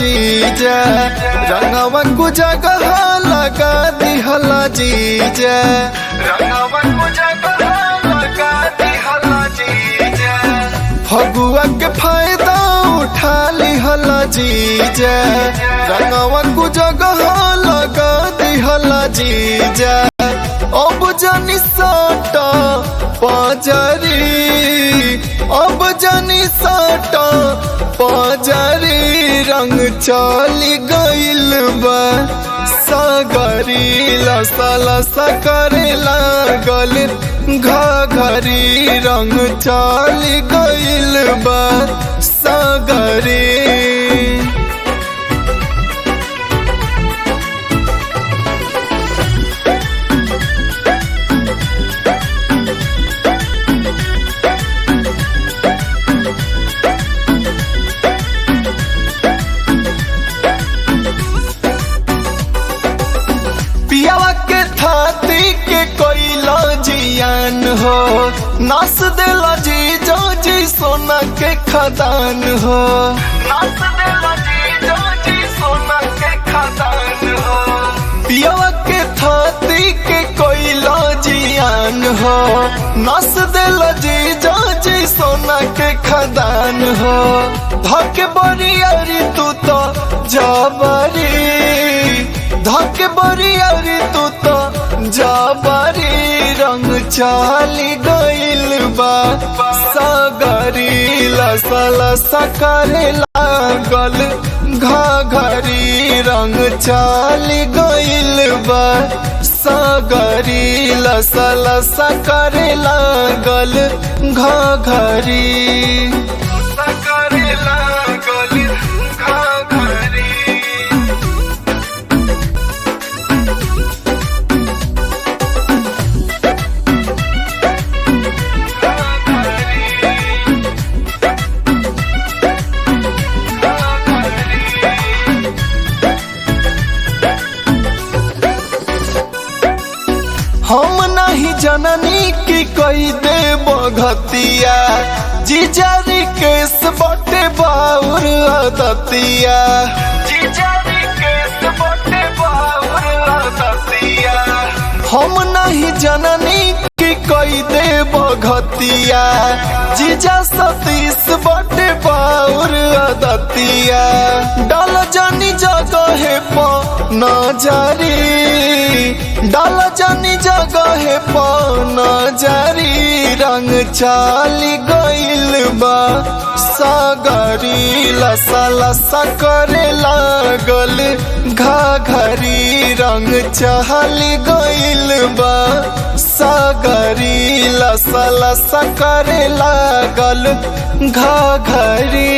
जीजा रंगवा को जगह लगा दिहला जीजा रंगवा को जगह लगा दिहला जीजा फगुआ के फायदा उठा लिहला जीजा रंगवा को जगह लगा दिहला जीजा अब जानी साटा पाजरी अब जानी साटा पाजरी रंग चली गइल बा सागरी लसा लसा करे लागल घघरी रंग चली गइल बा सागरी। थाती के कोइला जियान हो नास देला जीजा जी सोना के खदान हो नास देला जीजा जी सोना के खदान हो पियावा के थाती के कोइला जियान हो नास देला जीजा जी सोना के खदान हो धके बरियारी तू तो जबरी धके बरियारी तू तो जबरी रंग चाली गइल बा सागरी लसा लसा करे लागल घघरी रंग चाली गइल बा सागरी लसा लसा करे लागल घघरी करे लागल घघरी। हम नहीं जननी की कई दे बघतिया जीजारी केस बटे बाउर आदतिया जीजारी केस बटे बाउर आदतिया हम नहीं जननी की कई दे बघतिया जीजा सतीश बटे बाउर आदतिया डाल जानी जगह प नजरी डाल जानी जगह प नजरी रंग चाली गइल बा सागरी लसा लसा करे लागल घघरी रंग चाली गइल बा सागरी लसा लसा करे लागल घघरी।